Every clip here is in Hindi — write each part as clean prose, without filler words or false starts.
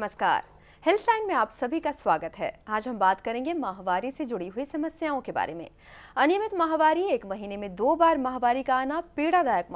नमस्कार। हेल्थलाइन में आप सभी का स्वागत है। आज हम बात करेंगे माहवारी से जुड़ी हुई समस्याओं के बारे में। अनियमित माहवारी, एक महीने में 2 बार माहवारी का आना, पीड़ादायक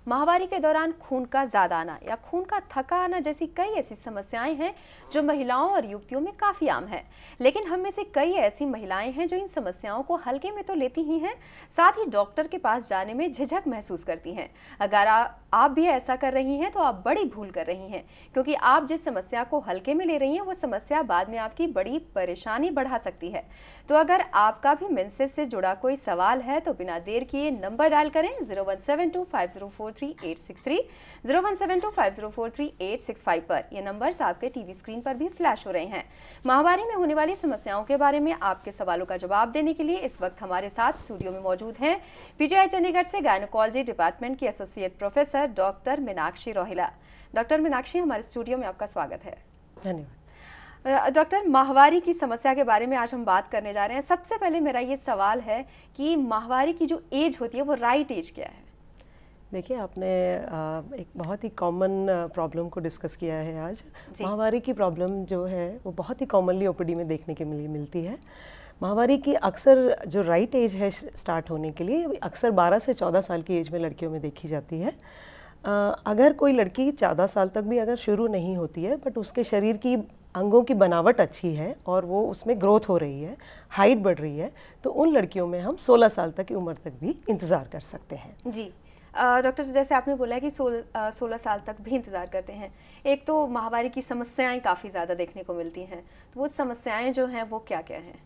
माहवारी के दौरान खून का ज्यादा आना या खून का थका आना जैसी कई ऐसी समस्याएं हैं जो महिलाओं और युवतियों में काफी आम है। लेकिन हम में से कई ऐसी महिलाएं हैं जो इन समस्याओं को हल्के में तो लेती ही हैं, साथ ही डॉक्टर के पास जाने में झिझक महसूस करती हैं। अगर आप भी ऐसा कर रही हैं तो आप बड़ी भूल कर रही हैं, क्योंकि आप जिस समस्या को हल्के में ले रही हैं वो समस्या बाद में आपकी बड़ी परेशानी बढ़ा सकती है। तो अगर आपका भी मेंसेस से जुड़ा कोई सवाल है तो बिना देर किए नंबर डायल करें 01725043 01725043 पर। ये नंबर्स आपके टीवी स्क्रीन पर भी फ्लैश हो रहे हैं। माहवारी में होने वाली समस्याओं के बारे में आपके सवालों का जवाब देने के लिए इस वक्त हमारे साथ स्टूडियो में मौजूद हैं पीजीआई चंडीगढ़ से गायनोकोलॉजी डिपार्टमेंट की associate professor doctor Meenakshi Rohila. Doctor Meenakshi, हमारे स्टूडियो में आपका स्वागत है। धन्यवाद। डॉक्टर, माहवारी की समस्या के बारे में आज हम बात करने जा रहे हैं। सबसे पहले मेरा ये सवाल है कि माहवारी की जो एज होती है वो राइट एज क्या है? देखिए, आपने एक बहुत ही कॉमन प्रॉब्लम को डिस्कस किया है आज। माहवारी की प्रॉब्लम जो है वो बहुत ही कॉमनली ओपीडी में देखने के लिए मिलती है। माहवारी की अक्सर जो राइट एज है स्टार्ट होने के लिए, अक्सर 12 से 14 साल की एज में लड़कियों में देखी जाती है। अगर कोई लड़की 14 साल तक भी अगर शुरू नहीं होती है बट उसके शरीर की अंगों की बनावट अच्छी है और वो उसमें ग्रोथ हो रही है, हाइट बढ़ रही है, तो उन लड़कियों में हम 16 साल तक की उम्र तक भी इंतज़ार कर सकते हैं। जी डॉक्टर, जैसे आपने बोला है कि 16 साल तक भी इंतज़ार करते हैं। एक तो माहवारी की समस्याएं काफ़ी ज़्यादा देखने को मिलती हैं, तो वो समस्याएं जो हैं वो क्या क्या हैं?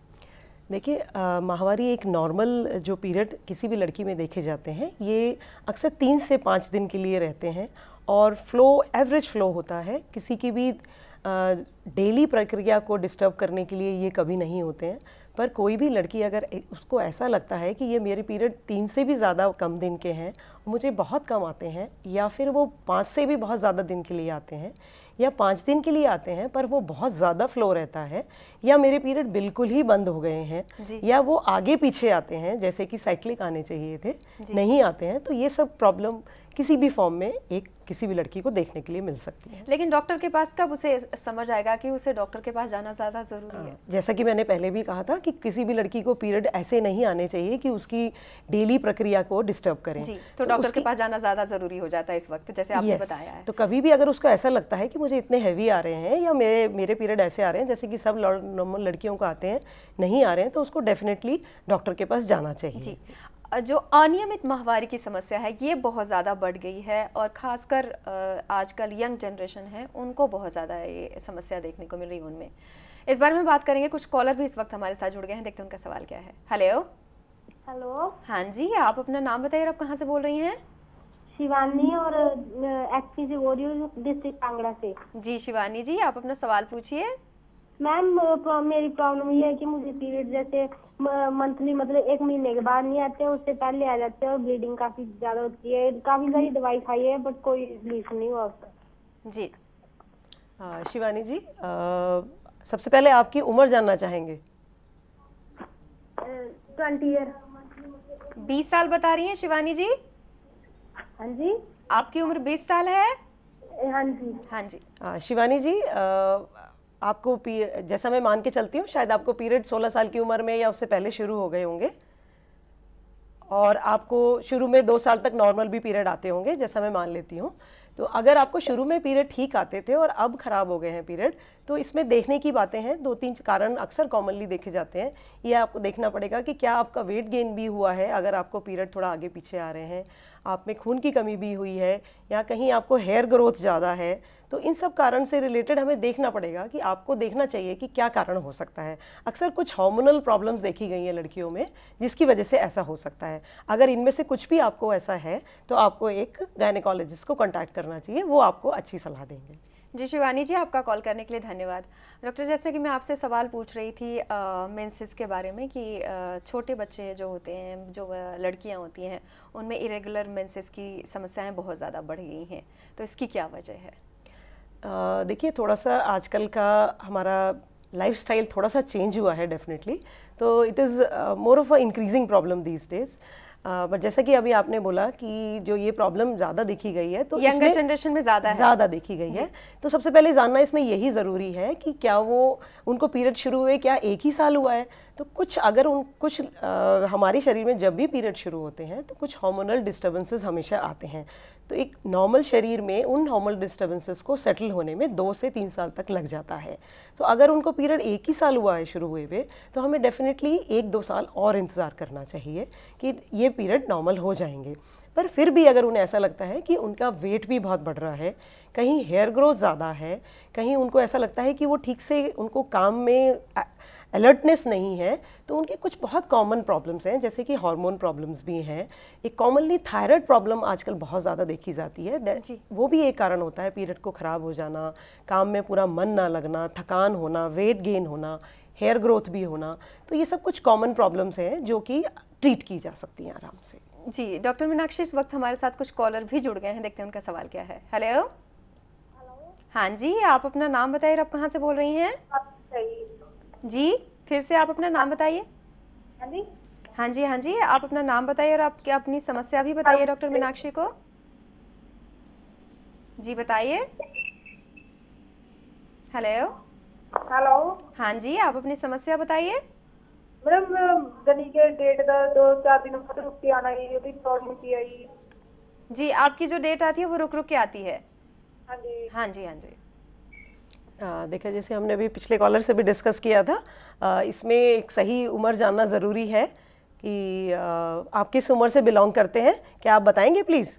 देखिए, माहवारी एक नॉर्मल जो पीरियड किसी भी लड़की में देखे जाते हैं, ये अक्सर 3 से 5 दिन के लिए रहते हैं और एवरेज फ्लो होता है। किसी की भी डेली प्रक्रिया को डिस्टर्ब करने के लिए ये कभी नहीं होते हैं। पर कोई भी लड़की अगर उसको ऐसा लगता है कि ये मेरे पीरियड 3 से भी ज़्यादा कम दिन के हैं, मुझे बहुत कम आते हैं, या फिर वो 5 से भी बहुत ज़्यादा दिन के लिए आते हैं, या 5 दिन के लिए आते हैं पर वो बहुत ज़्यादा फ्लो रहता है, या मेरे पीरियड बिल्कुल ही बंद हो गए हैं, या वो आगे पीछे आते हैं जैसे कि साइक्लिक आने चाहिए थे, नहीं आते हैं, तो ये सब प्रॉब्लम किसी भी फॉर्म में किसी भी लड़की को देखने के लिए मिल सकती है। लेकिन डॉक्टर के पास कब उसे समझ आएगा कि उसे डॉक्टर के पास जाना ज़्यादा ज़रूरी है? जैसा कि मैंने पहले भी कहा था कि किसी भी लड़की को पीरियड ऐसे नहीं आने चाहिए कि उसकी डेली प्रक्रिया को डिस्टर्ब करें। जी, तो डॉक्टर के पास जाना ज़्यादा ज़रूरी हो जाता है इस वक्त, जैसे आपने बताया है। तो कभी भी अगर उसको ऐसा लगता है कि मुझे इतने हैवी आ रहे हैं या मेरे पीरियड ऐसे आ रहे हैं जैसे कि सब नॉर्मल लड़कियों को आते हैं, नहीं आ रहे हैं, तो उसको डेफिनेटली डॉक्टर के पास जाना चाहिए। जी, जो अनियमित माहवारी की समस्या है ये बहुत ज़्यादा बढ़ गई है और ख़ासकर आजकल यंग जनरेशन है उनको बहुत ज़्यादा ये समस्या देखने को मिल रही है उनमें। इस बारे में बात करेंगे। कुछ कॉलर भी इस वक्त हमारे साथ जुड़ गए हैं, देखते हैं उनका सवाल क्या है। हेलो। हाँ जी, आप अपना नाम बताइए, आप कहाँ से बोल रही हैं? शिवानी, और एचपी से बोल रही हूँ, डिस्ट्रिक्ट कांगड़ा से। जी शिवानी जी, आप अपना सवाल पूछिए। मैम, मेरी प्रॉब्लम ये है कि मुझे पीरियड जैसे मंथली मतलब 1 महीने के बाद नहीं आते, उससे पहले आ जाते हैं और ब्लीडिंग काफी ज्यादा होती है। काफी सारी दवाई खाई है बट कोई रिलीफ नहीं हुआ उसका। जी शिवानी जी, सबसे पहले आपकी उम्र जानना चाहेंगे। 20 ईयर। 20 साल बता रही हैं शिवानी जी? हाँ जी। आपकी उम्र 20 साल है? हाँ जी। हाँ जी। शिवानी जी, आपको जैसा मैं मान के चलती हूँ शायद आपको पीरियड 16 साल की उम्र में या उससे पहले शुरू हो गए होंगे, और आपको शुरू में 2 साल तक नॉर्मल भी पीरियड आते होंगे जैसा मैं मान लेती हूँ। तो अगर आपको शुरू में पीरियड ठीक आते थे और अब ख़राब हो गए हैं पीरियड, तो इसमें देखने की बातें हैं। 2-3 कारण अक्सर कॉमनली देखे जाते हैं। ये आपको देखना पड़ेगा कि क्या आपका वेट गेन भी हुआ है, अगर आपको पीरियड थोड़ा आगे पीछे आ रहे हैं, आप में खून की कमी भी हुई है, या कहीं आपको हेयर ग्रोथ ज़्यादा है, तो इन सब कारण से रिलेटेड हमें देखना पड़ेगा कि आपको देखना चाहिए कि क्या कारण हो सकता है। अक्सर कुछ हार्मोनल प्रॉब्लम्स देखी गई हैं लड़कियों में जिसकी वजह से ऐसा हो सकता है। अगर इनमें से कुछ भी आपको ऐसा है तो आपको एक गायनेकोलॉजिस्ट को कॉन्टैक्ट करना चाहिए, वो आपको अच्छी सलाह देंगे। जी शिवानी जी, आपका कॉल करने के लिए धन्यवाद। डॉक्टर, जैसे कि मैं आपसे सवाल पूछ रही थी मेंसेस के बारे में कि छोटे बच्चे जो होते हैं, जो लड़कियां होती हैं, उनमें इरेगुलर मेंसेस की समस्याएं बहुत ज़्यादा बढ़ गई हैं, तो इसकी क्या वजह है? देखिए, थोड़ा सा आजकल का हमारा लाइफस्टाइल थोड़ा सा चेंज हुआ है डेफिनेटली, तो it is more of a increasing problem these days. But जैसा कि अभी आपने बोला कि जो ये प्रॉब्लम ज़्यादा देखी गई है, तो यंगर जनरेशन में ज़्यादा देखी गई है। तो सबसे पहले जानना इसमें यही ज़रूरी है कि क्या उनको पीरियड शुरू हुए क्या एक ही साल हुआ है। तो हमारे शरीर में जब भी पीरियड शुरू होते हैं तो कुछ हार्मोनल डिस्टर्बेंसेस हमेशा आते हैं। तो एक नॉर्मल शरीर में उन हार्मोनल डिस्टर्बेंसेस को सेटल होने में 2 से 3 साल तक लग जाता है। तो अगर उनको पीरियड एक ही साल हुआ है शुरू हुए हुए, तो हमें डेफिनेटली 1-2 साल और इंतज़ार करना चाहिए कि ये पीरियड नॉर्मल हो जाएंगे। पर फिर भी अगर उन्हें ऐसा लगता है कि उनका वेट भी बहुत बढ़ रहा है, कहीं हेयर ग्रोथ ज़्यादा है, कहीं उनको ऐसा लगता है कि वो ठीक से उनको काम में अलर्टनेस नहीं है, तो उनके कुछ बहुत कॉमन प्रॉब्लम्स हैं, जैसे कि हार्मोन प्रॉब्लम्स भी हैं। एक कॉमनली थायराइड प्रॉब्लम आजकल बहुत ज़्यादा देखी जाती है, वो भी एक कारण होता है पीरियड को ख़राब हो जाना, काम में पूरा मन ना लगना, थकान होना, वेट गेन होना, हेयर ग्रोथ भी होना। तो ये सब कुछ कॉमन प्रॉब्लम्स हैं जो कि ट्रीट की जा सकती हैं आराम से। जी डॉक्टर मीनाक्षी, इस वक्त हमारे साथ कुछ कॉलर भी जुड़ गए हैं, देखते हैं उनका सवाल क्या है। हेलो। हाँ जी, आप अपना नाम बताइए, आप कहाँ से बोल रही हैं? जी फिर से आप अपना नाम बताइए। हाँ जी, आप अपना नाम बताइए और आप क्या अपनी समस्या भी बताइए डॉक्टर मीनाक्षी को। जी बताइए। हेलो। हाँ जी, आप अपनी समस्या बताइए। मैडम गली के डेट का 2-4 दिन बाद रुक के आना, ये भी प्रॉब्लम की आई। जी आपकी जो डेट आती है वो रुक के आती है? हाँ जी। देखा, जैसे हमने अभी पिछले कॉलर से भी डिस्कस किया था, इसमें एक सही उम्र जानना ज़रूरी है कि आप किस उम्र से बिलोंग करते हैं। क्या आप बताएंगे प्लीज़?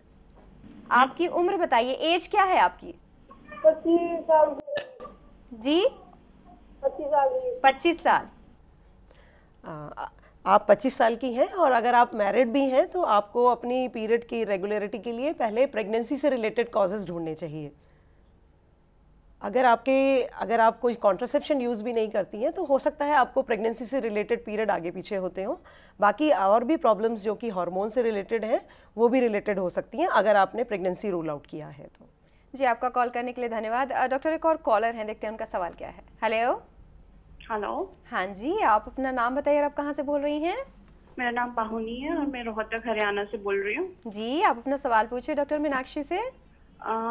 आपकी उम्र बताइए, एज क्या है आपकी? 25 साल। जी 25 साल। 25 साल। आप 25 साल की हैं और अगर आप मैरिड भी हैं तो आपको अपनी पीरियड की रेगुलरिटी के लिए पहले प्रेगनेंसी से रिलेटेड कॉजेज़ ढूंढने चाहिए। अगर आप कोई कॉन्ट्रासेप्शन यूज़ भी नहीं करती हैं तो हो सकता है आपको प्रेगनेंसी से रिलेटेड पीरियड आगे पीछे होते हों। बाकी और भी प्रॉब्लम्स जो कि हार्मोन से रिलेटेड हैं वो भी रिलेटेड हो सकती हैं अगर आपने प्रेगनेंसी रूल आउट किया है तो। जी आपका कॉल करने के लिए धन्यवाद। डॉक्टर एक और कॉलर हैं, देखते हैं उनका सवाल क्या है। हेलो। हाँ जी, आप अपना नाम बताइए और आप कहाँ से बोल रही हैं? मेरा नाम पाहुनी है और मैं रोहतक हरियाणा से बोल रही हूँ। जी आप अपना सवाल पूछिए डॉक्टर मीनाक्षी से।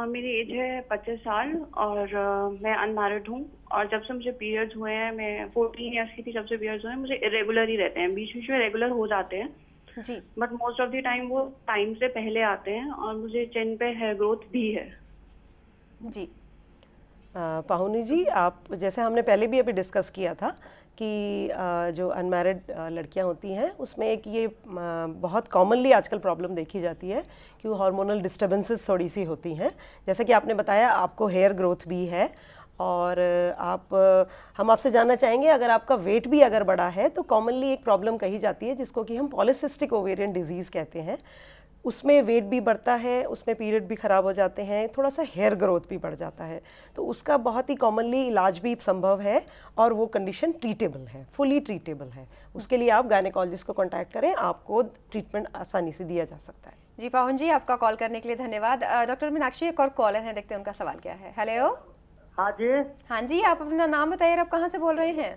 मेरी एज है 25 साल और मैं अनमैरिड हूँ और जब से मुझे पीरियड्स हुए हैं, मैं 14 ईयर्स की थी जब से पीरियड्स हुए हैं, मुझे इरेगुलर ही रहते हैं, बीच बीच में रेगुलर हो जाते हैं जी, but most of the time वो टाइम से पहले आते हैं और मुझे चिन पे हेयर ग्रोथ भी है। जी पाहुनी जी, आप जैसे हमने पहले भी अभी डिस्कस किया था कि जो अनमैरिड लड़कियां होती हैं उसमें एक ये बहुत कॉमनली आजकल प्रॉब्लम देखी जाती है कि वो हार्मोनल डिस्टर्बेंसेस थोड़ी सी होती हैं। जैसे कि आपने बताया आपको हेयर ग्रोथ भी है और हम आपसे जानना चाहेंगे अगर आपका वेट भी अगर बढ़ा है तो कॉमनली एक प्रॉब्लम कही जाती है जिसको कि हम पॉलीसिस्टिक ओवेरियन डिजीज़ कहते हैं। उसमें वेट भी बढ़ता है, उसमें पीरियड भी ख़राब हो जाते हैं, थोड़ा सा हेयर ग्रोथ भी बढ़ जाता है। तो उसका बहुत ही कॉमनली इलाज भी संभव है और वो कंडीशन ट्रीटेबल है, फुली ट्रीटेबल है। उसके लिए आप गायनेकोलॉजिस्ट को कांटेक्ट करें, आपको ट्रीटमेंट आसानी से दिया जा सकता है। जी पाहुन जी, आपका कॉल करने के लिए धन्यवाद। डॉक्टर मीनाक्षी एक और कॉलर है, देखते हैं उनका सवाल क्या है। हेलो। हाँ जी। हाँ जी, आप अपना नाम बताइए, आप कहाँ से बोल रहे हैं?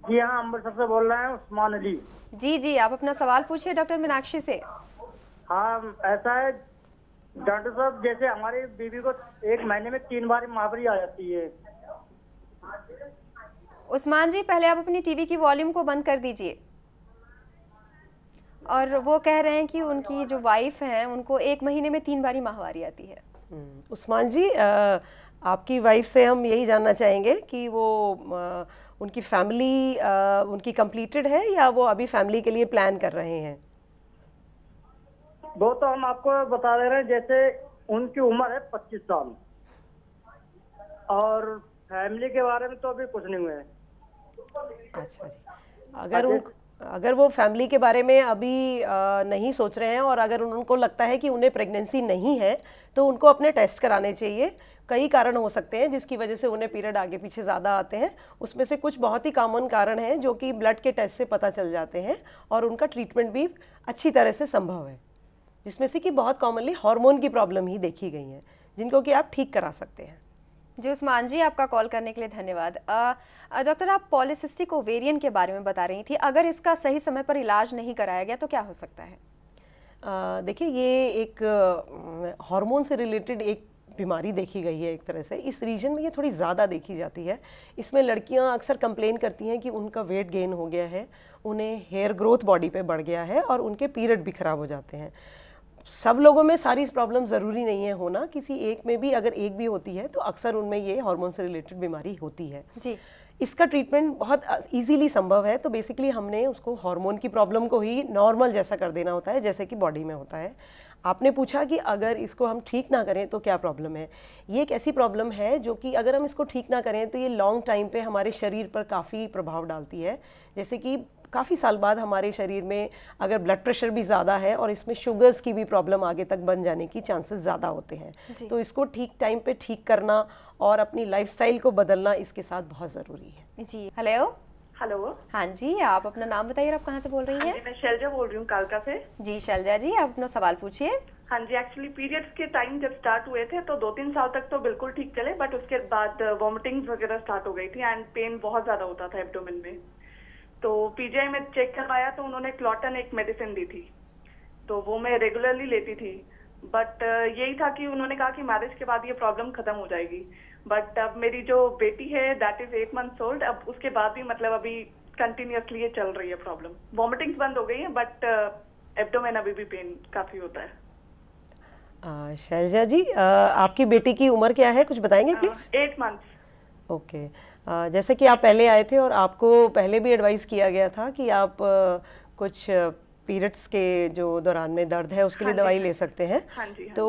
जी हाँ, अमृतसर से बोल रहे हैं, उस्मान अली। जी आप अपना सवाल पूछिए डॉक्टर मीनाक्षी से। हाँ, ऐसा है डॉक्टर साहब, जैसे हमारी बीवी को 1 महीने में 3 बार महावरी आ जाती है। उस्मान जी, पहले आप अपनी टीवी की वॉल्यूम को बंद कर दीजिए। और वो कह रहे हैं कि उनकी जो वाइफ हैं उनको 1 महीने में 3 बारी माहवारी आती है। उस्मान जी, आपकी वाइफ से हम यही जानना चाहेंगे कि वो उनकी फैमिली उनकी कंप्लीटेड है या वो अभी फैमिली के लिए प्लान कर रहे हैं? वो तो हम आपको बता दे रहे हैं, जैसे उनकी उम्र है 25 साल और फैमिली के बारे में तो अभी कुछ नहीं हुआ है। अच्छा जी, अगर वो फैमिली के बारे में अभी नहीं सोच रहे हैं और अगर उनको लगता है कि उन्हें प्रेगनेंसी नहीं है तो उनको अपने टेस्ट कराने चाहिए। कई कारण हो सकते हैं जिसकी वजह से उन्हें पीरियड आगे पीछे ज़्यादा आते हैं। उसमें से कुछ बहुत ही कॉमन कारण हैं जो कि ब्लड के टेस्ट से पता चल जाते हैं और उनका ट्रीटमेंट भी अच्छी तरह से संभव है, जिसमें से कि बहुत कॉमनली हार्मोन की प्रॉब्लम ही देखी गई हैं जिनको कि आप ठीक करा सकते हैं। जी उस्मान जी, आपका कॉल करने के लिए धन्यवाद। डॉक्टर, आप पॉलीसिस्टिक ओवेरियन के बारे में बता रही थी, अगर इसका सही समय पर इलाज नहीं कराया गया तो क्या हो सकता है? देखिए, ये एक हार्मोन से रिलेटेड एक बीमारी देखी गई है एक तरह से। इस रीजन में ये थोड़ी ज़्यादा देखी जाती है। इसमें लड़कियां अक्सर कंप्लेन करती हैं कि उनका वेट गेन हो गया है, उन्हें हेयर ग्रोथ बॉडी पे बढ़ गया है और उनके पीरियड भी ख़राब हो जाते हैं। सब लोगों में सारी प्रॉब्लम ज़रूरी नहीं है होना, किसी एक में भी अगर एक भी होती है तो अक्सर उनमें ये हार्मोन से रिलेटेड बीमारी होती है जी। इसका ट्रीटमेंट बहुत इजीली संभव है। तो बेसिकली हमने उसको हार्मोन की प्रॉब्लम को ही नॉर्मल जैसा कर देना होता है, जैसे कि बॉडी में होता है। आपने पूछा कि अगर इसको हम ठीक ना करें तो क्या प्रॉब्लम है। ये एक ऐसी प्रॉब्लम है जो कि अगर हम इसको ठीक ना करें तो ये लॉन्ग टाइम पे हमारे शरीर पर काफ़ी प्रभाव डालती है। जैसे कि काफ़ी साल बाद हमारे शरीर में अगर ब्लड प्रेशर भी ज़्यादा है और इसमें शुगर्स की भी प्रॉब्लम आगे तक बन जाने की चांसेस ज़्यादा होते हैं। तो इसको ठीक टाइम पे ठीक करना और अपनी लाइफस्टाइल को बदलना इसके साथ बहुत ज़रूरी है। जी। हेलो। हेलो। हाँ जी, आप अपना नाम बताइए, आप कहाँ से बोल रही हैं? मैं शैलजा बोल रही हूँ कालका से। जी शैलजा जी, आप अपना सवाल पूछिए। हाँ जी, एक्चुअली पीरियड्स के टाइम जब स्टार्ट हुए थे तो 2-3 साल तक तो बिल्कुल ठीक चले, बट उसके बाद वॉमिटिंग्स वगैरह स्टार्ट हो गई थी एंड पेन बहुत ज्यादा होता था एब्डोमेन में। तो पीजीआई में चेक करवाया तो उन्होंने क्लॉटन एक मेडिसिन दी थी, तो वो मैं रेगुलरली लेती थी। बट यही था कि उन्होंने कहा कि मैरिज के बाद ये प्रॉब्लम खत्म हो जाएगी। बट अब मेरी जो बेटी है दैट इज 8 months ओल्ड, अब उसके बाद भी मतलब अभी कंटिन्यूअसली ये चल रही है प्रॉब्लम। वॉमिटिंग्स बंद हो गई है बट एब्डोमेन अभी भी पेन काफी होता है। शैलजा जी, आपकी बेटी की उम्र क्या है, कुछ बताएंगे प्लीज? 8 months। ओके। जैसे कि आप पहले आए थे और आपको पहले भी एडवाइस किया गया था कि आप कुछ पीरियड्स के जो दौरान में दर्द है उसके लिए दवाई ले सकते हैं। तो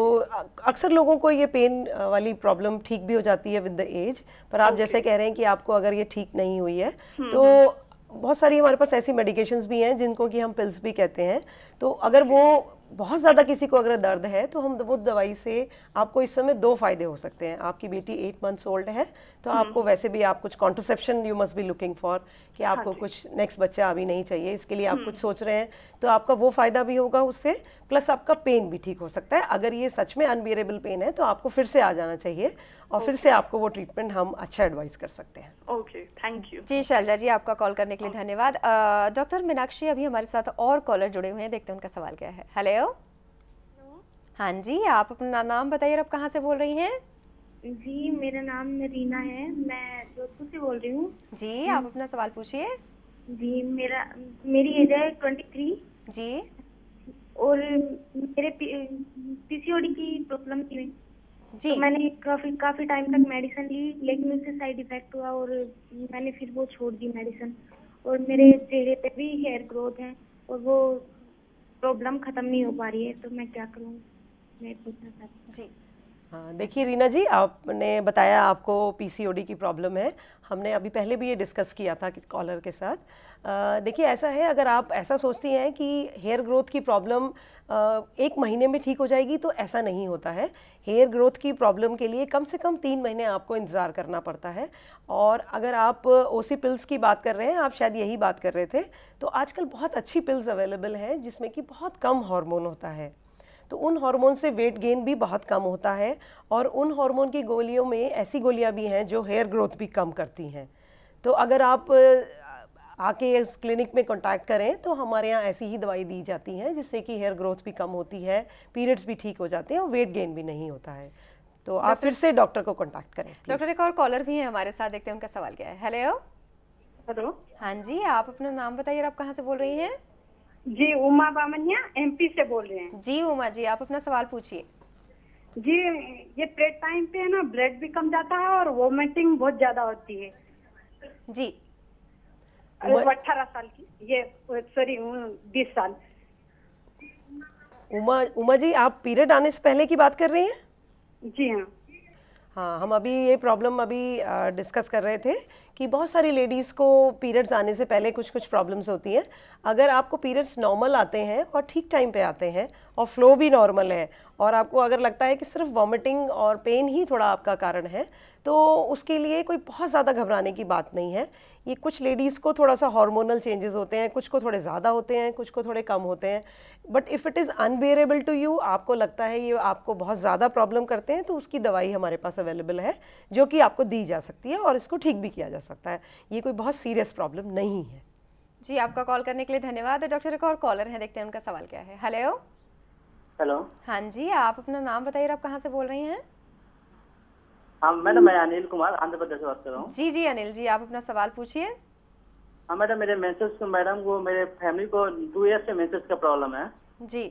अक्सर लोगों को ये पेन वाली प्रॉब्लम ठीक भी हो जाती है विद द एज, पर आप जैसे कह रहे हैं कि आपको अगर ये ठीक नहीं हुई है तो बहुत सारी हमारे पास ऐसी मेडिकेशंस भी हैं जिनको कि हम पिल्स भी कहते हैं। तो अगर वो बहुत ज़्यादा किसी को अगर दर्द है तो हम वो दवाई से आपको इस समय 2 फायदे हो सकते हैं। आपकी बेटी 8 months ओल्ड है तो आपको वैसे भी आप कुछ contraception you must be looking for कि आपको कुछ नेक्स्ट बच्चा अभी नहीं चाहिए, इसके लिए आप कुछ सोच रहे हैं तो आपका वो फ़ायदा भी होगा उससे, प्लस आपका पेन भी ठीक हो सकता है। अगर ये सच में अनबियरेबल पेन है तो आपको फिर से आ जाना चाहिए और फिर से आपको वो ट्रीटमेंट हम अच्छा एडवाइस कर सकते हैं। Okay, thank you. जी शैलजा जी, आपका कॉल करने के लिए धन्यवाद। डॉक्टर मीनाक्षी, अभी हमारे साथ और कॉलर जुड़े हुए हैं, देखते हैं उनका सवाल क्या है। हेलो। हाँ जी, आप अपना नाम बताइए, आप कहाँ से बोल रही हैं? जी, मेरा नाम रीना है, मैं जोधपुर से बोल रही हूँ। जी, आप अपना सवाल पूछिए। जी, मेरी एज है 23 जी। और मेरे पीसीओडी की प्रॉब्लम थी जी। तो मैंने काफी टाइम तक मेडिसिन ली, लेकिन उससे साइड इफेक्ट हुआ और मैंने फिर वो छोड़ दी मेडिसिन। और मेरे चेहरे पे भी हेयर ग्रोथ है और वो प्रॉब्लम खत्म नहीं हो पा रही है, तो मैं क्या करूँ, मैं पूछना चाहती हूँ। जी। हाँ, देखिए रीना जी, आपने बताया आपको पीसीओडी की प्रॉब्लम है। हमने अभी पहले भी ये डिस्कस किया था कॉलर के साथ। देखिए ऐसा है, अगर आप ऐसा सोचती हैं कि हेयर ग्रोथ की प्रॉब्लम 1 महीने में ठीक हो जाएगी तो ऐसा नहीं होता है। हेयर ग्रोथ की प्रॉब्लम के लिए कम से कम 3 महीने आपको इंतज़ार करना पड़ता है। और अगर आप ओसी पिल्स की बात कर रहे हैं, आप शायद यही बात कर रहे थे, तो आजकल बहुत अच्छी पिल्स अवेलेबल हैं जिसमें कि बहुत कम हार्मोन होता है। तो उन हार्मोन से वेट गेन भी बहुत कम होता है और उन हार्मोन की गोलियों में ऐसी गोलियां भी हैं जो हेयर ग्रोथ भी कम करती हैं। तो अगर आप आके इस क्लिनिक में कांटेक्ट करें तो हमारे यहाँ ऐसी ही दवाई दी जाती हैं जिससे कि हेयर ग्रोथ भी कम होती है, पीरियड्स भी ठीक हो जाते हैं और वेट गेन भी नहीं होता है। तो आप फिर से डॉक्टर को कांटेक्ट करें। डॉक्टर, एक और कॉलर भी है हमारे साथ, देखते हैं उनका सवाल क्या है। हेलो। हेलो। हाँ जी, आप अपना नाम बताइए, आप कहाँ से बोल रही हैं? जी, उमा बामनिया एमपी से बोल रहे हैं। जी उमा जी, आप अपना सवाल पूछिए। जी, ये पीरियड टाइम पे है ना, ब्लड भी कम जाता है और वोमिटिंग बहुत ज्यादा होती है। जी। 18 साल की, ये सॉरी 20 साल। उमा जी, आप पीरियड आने से पहले की बात कर रही हैं? जी हाँ। हाँ, हम अभी ये प्रॉब्लम डिस्कस कर रहे थे कि बहुत सारी लेडीज़ को पीरियड्स आने से पहले कुछ प्रॉब्लम्स होती हैं। अगर आपको पीरियड्स नॉर्मल आते हैं और ठीक टाइम पे आते हैं और फ्लो भी नॉर्मल है और आपको अगर लगता है कि सिर्फ वॉमिटिंग और पेन ही थोड़ा आपका कारण है, तो उसके लिए कोई बहुत ज़्यादा घबराने की बात नहीं है। ये कुछ लेडीज़ को थोड़ा सा हार्मोनल चेंजेस होते हैं, कुछ को थोड़े ज़्यादा होते हैं, कुछ को थोड़े कम होते हैं। But if it is unbearable to you, आपको लगता है ये आपको बहुत ज़्यादा प्रॉब्लम करते हैं, तो उसकी दवाई हमारे पास अवेलेबल है जो कि आपको दी जा सकती है और इसको ठीक भी किया जा सकता है। ये कोई बहुत सीरियस प्रॉब्लम नहीं है। जी, आपका कॉल करने के लिए धन्यवाद। डॉक्टर, एक और कॉलर है, देखते हैं उनका सवाल क्या है। हेलो। हेलो। हाँ जी, आप अपना नाम बताइए, आप कहाँ से बोल रही हैं? हाँ मैडम, मैं अनिल कुमार आंध्र प्रदेश से बात कर रहा हूँ। जी जी अनिल जी, आप अपना सवाल पूछिए। हाँ मैडम, मेरे मेंसेस मैडम वो मेरे फैमिली को 2 ईयर से मेंसेस का प्रॉब्लम है। जी।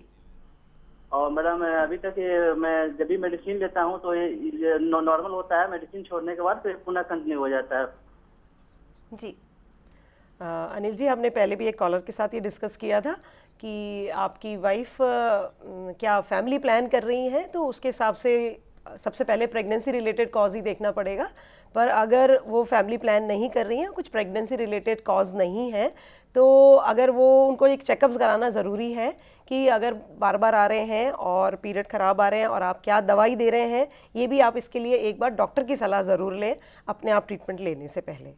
और मैडम अभी तक मैं जब भी मेडिसिन लेता हूँ तो ये नॉर्मल होता है, मेडिसिन छोड़ने के बाद फिर पुनः कंटिन्यू हो जाता है। जी अनिल जी, हमने पहले भी एक कॉलर के साथ ये डिस्कस किया था कि आपकी वाइफ क्या फैमिली प्लान कर रही हैं, तो उसके हिसाब से सबसे पहले प्रेगनेंसी रिलेटेड कॉज ही देखना पड़ेगा। पर अगर वो फैमिली प्लान नहीं कर रही हैं, कुछ प्रेगनेंसी रिलेटेड कॉज नहीं है, तो अगर वो उनको एक चेकअप्स कराना ज़रूरी है कि अगर बार बार आ रहे हैं और पीरियड ख़राब आ रहे हैं और आप क्या दवाई दे रहे हैं, ये भी आप इसके लिए एक बार डॉक्टर की सलाह ज़रूर लें अपने आप ट्रीटमेंट लेने से पहले।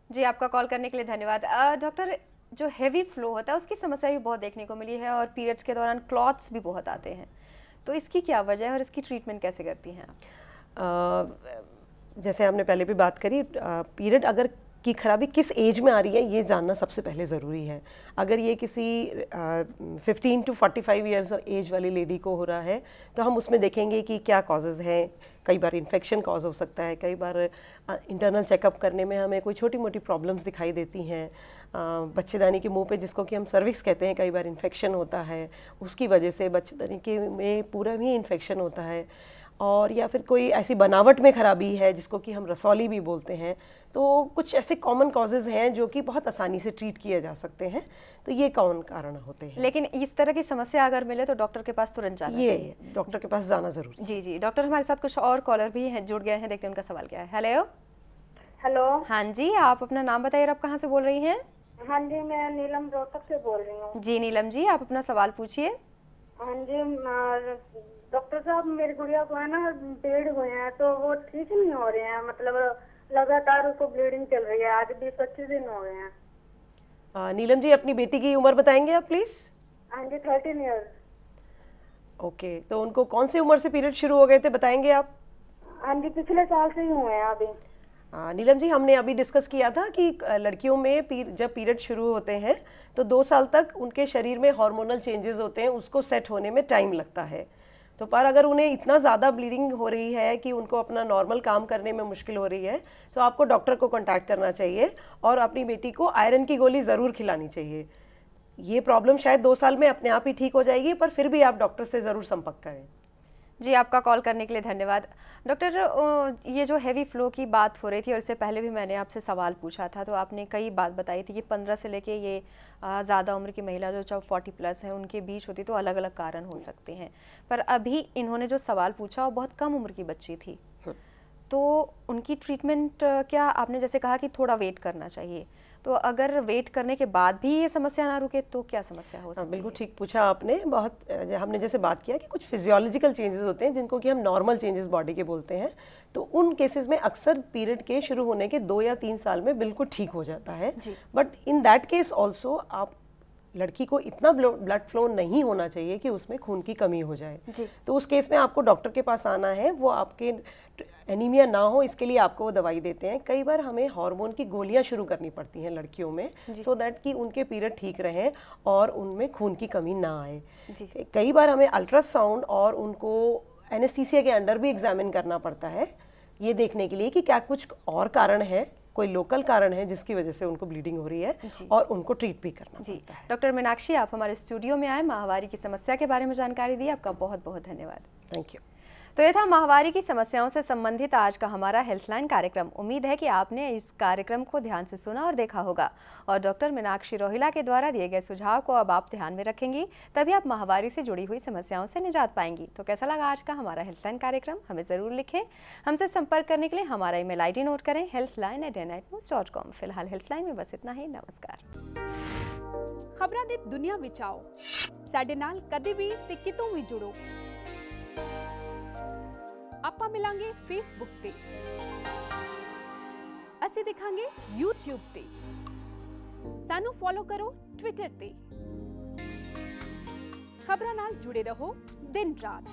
जी, आपका कॉल करने के लिए धन्यवाद। डॉक्टर, जो हैवी फ्लो होता है उसकी समस्या भी बहुत देखने को मिली है और पीरियड्स के दौरान क्लॉट्स भी बहुत आते हैं, तो इसकी क्या वजह है और इसकी ट्रीटमेंट कैसे करती हैं आप? जैसे हमने पहले भी बात करी, पीरियड अगर की खराबी किस एज में आ रही है ये जानना सबसे पहले ज़रूरी है। अगर ये किसी 15 to 45 ईयर्स एज वाली लेडी को हो रहा है तो हम उसमें देखेंगे कि क्या कॉजेज़ हैं। कई बार इन्फेक्शन कॉज हो सकता है, कई बार इंटरनल चेकअप करने में हमें कोई छोटी मोटी प्रॉब्लम्स दिखाई देती हैं। बच्चेदानी के मुंह पे, जिसको कि हम सर्विक्स कहते हैं, कई बार इन्फेक्शन होता है, उसकी वजह से बच्चेदानी के में पूरा भी इन्फेक्शन होता है। और या फिर कोई ऐसी बनावट में खराबी है जिसको कि हम रसौली भी बोलते हैं। तो कुछ ऐसे कॉमन कॉजेज हैं जो कि बहुत आसानी से ट्रीट किए जा सकते हैं, तो ये कौन कारण होते हैं। लेकिन इस तरह की समस्या अगर मिले तो डॉक्टर के पास तुरंत जाना चाहिए। ये डॉक्टर के पास जाना जरूरी। जी जी डॉक्टर, हमारे साथ कुछ और कॉलर भी हैं, जुड़ गए हैं, देखते हैं उनका सवाल क्या है। हेलो। हेलो। हाँ जी, आप अपना नाम बताइए, आप कहाँ से बोल रही हैं? हाँ जी, मैं नीलम रोहतक से बोल रही हूँ। जी नीलम जी, आप अपना सवाल पूछिए। हाँ जी, डॉक्टर साहब मेरी गुड़िया को है ना पीरियड हुए हैं तो वो ठीक नहीं हो रहे हैं, मतलब लगातार उसको ब्लीडिंग चल रही है, आज 20-25 दिन हो गए हैं। नीलम जी, अपनी बेटी की उम्र बताएंगे आप प्लीज? हाँ जी, 13 ईयर्स। ओके, तो उनको कौन सी उम्र से पीरियड शुरू हो गए थे बताएंगे आप? हाँ जी, पिछले साल से ही हुए हैं अभी। नीलम जी, हमने अभी डिस्कस किया था कि लड़कियों में जब पीरियड शुरू होते हैं तो 2 साल तक उनके शरीर में हार्मोनल चेंजेस होते हैं, उसको सेट होने में टाइम लगता है। तो पर अगर उन्हें इतना ज़्यादा ब्लीडिंग हो रही है कि उनको अपना नॉर्मल काम करने में मुश्किल हो रही है, तो आपको डॉक्टर को कांटेक्ट करना चाहिए और अपनी बेटी को आयरन की गोली ज़रूर खिलानी चाहिए। ये प्रॉब्लम शायद 2 साल में अपने आप ही ठीक हो जाएगी, पर फिर भी आप डॉक्टर से ज़रूर संपर्क करें। जी, आपका कॉल करने के लिए धन्यवाद। डॉक्टर, ये जो हैवी फ्लो की बात हो रही थी और इससे पहले भी मैंने आपसे सवाल पूछा था, तो आपने कई बात बताई थी कि 15 से लेके ये ज़्यादा उम्र की महिला जो 40+ हैं उनके बीच होती, तो अलग अलग कारण हो सकते हैं। पर अभी इन्होंने जो सवाल पूछा वो बहुत कम उम्र की बच्ची थी, तो उनकी ट्रीटमेंट क्या आपने जैसे कहा कि थोड़ा वेट करना चाहिए, तो अगर वेट करने के बाद भी ये समस्या ना रुके तो क्या समस्या हो सकती है? बिल्कुल ठीक पूछा आपने। बहुत हमने जैसे बात किया कि कुछ फिजियोलॉजिकल चेंजेस होते हैं जिनको कि हम नॉर्मल चेंजेस बॉडी के बोलते हैं, तो उन केसेस में अक्सर पीरियड के शुरू होने के 2 या 3 साल में बिल्कुल ठीक हो जाता है। But in that case also आप लड़की को इतना ब्लड फ्लो नहीं होना चाहिए कि उसमें खून की कमी हो जाए। तो उस केस में आपको डॉक्टर के पास आना है, वो आपके एनीमिया ना हो इसके लिए आपको वो दवाई देते हैं। कई बार हमें हार्मोन की गोलियां शुरू करनी पड़ती हैं लड़कियों में, सो दैट कि उनके पीरियड ठीक रहें और उनमें खून की कमी ना आए। कई बार हमें अल्ट्रासाउंड और उनको एनेस्थीसिया के अंडर भी एग्जामिन करना पड़ता है, ये देखने के लिए कि क्या कुछ और कारण है, कोई लोकल कारण है जिसकी वजह से उनको ब्लीडिंग हो रही है, और उनको ट्रीट भी करना पड़ता है। डॉक्टर मीनाक्षी, आप हमारे स्टूडियो में आए, माहवारी की समस्या के बारे में जानकारी दी, आपका बहुत बहुत धन्यवाद। Thank you. तो ये था माहवारी की समस्याओं से संबंधित आज का हमारा हेल्थलाइन कार्यक्रम। उम्मीद है कि आपने इस कार्यक्रम को ध्यान से सुना और देखा होगा, और डॉक्टर मीनाक्षी रोहिला के द्वारा दिए गए सुझाव को अब आप ध्यान में रखेंगी, तभी आप माहवारी से जुड़ी हुई समस्याओं से निजात पाएंगी। तो कैसा लगा आज का हमारा हेल्थलाइन कार्यक्रम, हमें ज़रूर लिखें। हमसे संपर्क करने के लिए हमारा ईमेल ID नोट करें, healthline@nightnews.com। फिलहाल हेल्थलाइन में बस इतना ही। नमस्कार। खबरां दी दुनिया विच आओ, साडे नाल कदे भी ते कितों भी जुड़ो। ਆਪਾਂ ਮਿਲਾਂਗੇ Facebook ਤੇ, ਅਸੀਂ ਦਿਖਾਂਗੇ YouTube ਤੇ, ਸਾਨੂੰ ਫੋਲੋ ਕਰੋ Twitter ਤੇ। ਖਬਰਾਂ ਨਾਲ ਜੁੜੇ ਰਹੋ ਦਿਨ ਰਾਤ।